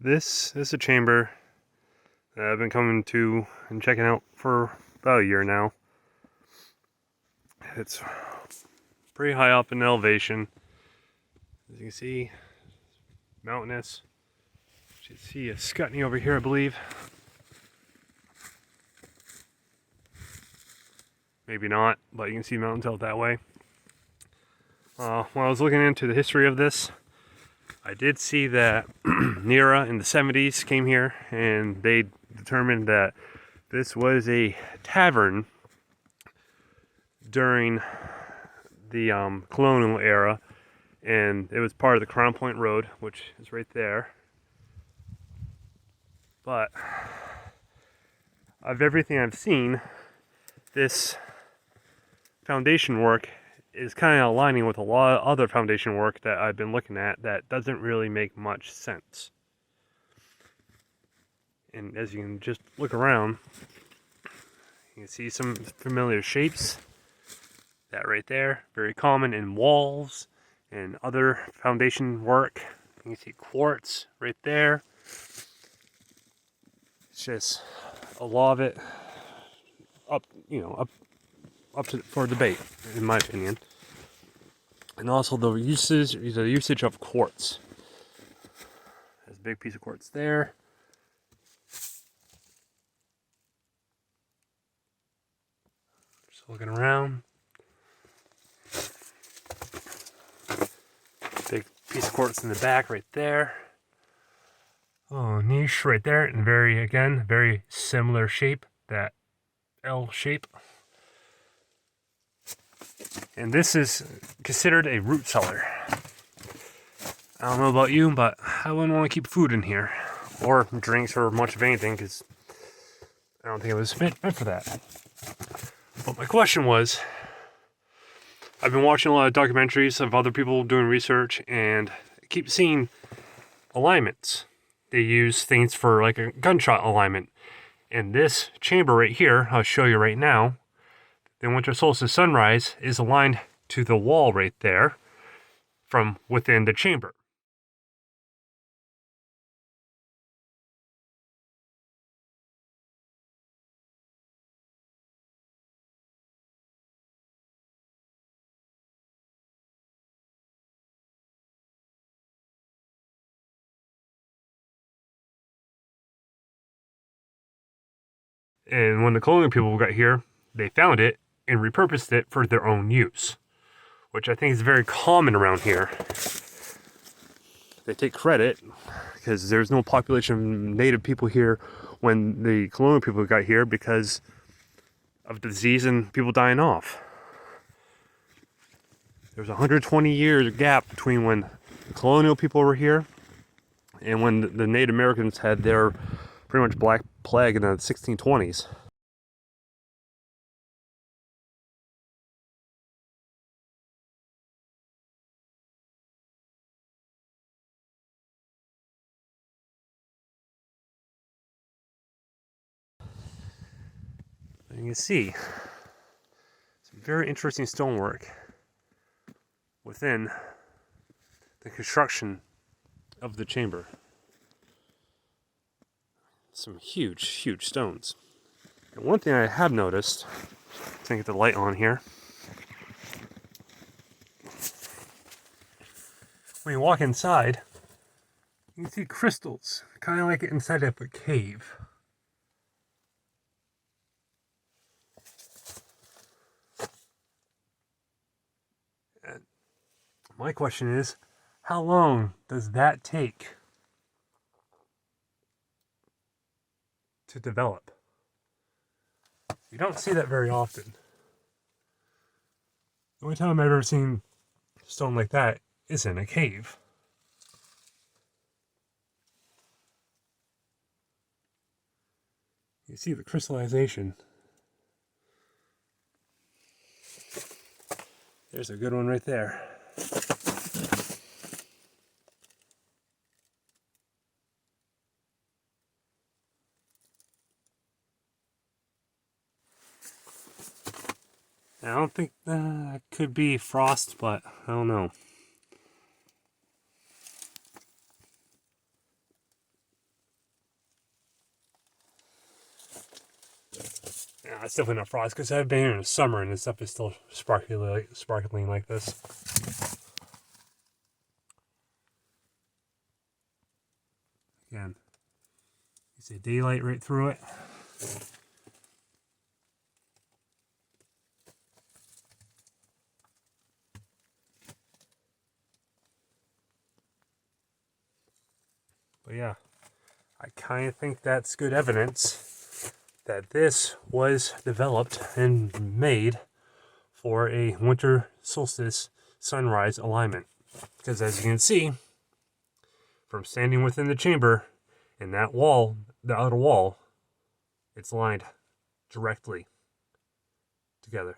This is a chamber that I've been coming to and checking out for about a year now. It's pretty high up in elevation. As you can see, mountainous. You should see a Scutney over here, I believe. Maybe not, but you can see mountains out that way. When I was looking into the history of this, I did see that Nera in the 70s came here and they determined that this was a tavern during the colonial era, and it was part of the Crown Point Road, which is right there. But of everything I've seen, this foundation work is kind of aligning with a lot of other foundation work that I've been looking at that doesn't really make much sense. And as you can just look around, you can see some familiar shapes. That right there, very common in walls and other foundation work. You can see quartz right there. It's just a lot of it up for debate, in my opinion. And also the usage of quartz. There's a big piece of quartz there. Just looking around. Big piece of quartz in the back right there. Oh, niche right there, and very similar shape, that L shape. And this is considered a root cellar. I don't know about you, but I wouldn't want to keep food in here, or drinks, or much of anything, because I don't think it was meant for that. But my question was, I've been watching a lot of documentaries of other people doing research, and I keep seeing alignments. They use things for like a gunshot alignment. And this chamber right here, I'll show you right now, the winter solstice sunrise is aligned to the wall right there from within the chamber. And when the colonial people got here, they found it and repurposed it for their own use, which I think is very common around here. They take credit because there's no population of native people here when the colonial people got here because of disease and people dying off. There's a 120-year gap between when the colonial people were here and when the Native Americans had their pretty much Black Plague in the 1620s. And you can see some very interesting stonework within the construction of the chamber. Some huge stones. And one thing I have noticed, I'm gonna get the light on here. When you walk inside, you can see crystals, kind of like inside of a cave. And my question is, how long does that take to develop? You don't see that very often. The only time I've ever seen stone like that is in a cave. You see the crystallization. There's a good one right there. I don't think that could be frost, but I don't know. It's definitely not frost because I've been here in the summer and this stuff is still sparkling like this. Again, you see daylight right through it. But yeah, I kind of think that's good evidence that this was developed and made for a winter solstice sunrise alignment. Because as you can see, from standing within the chamber, in that wall, the outer wall, it's lined directly together.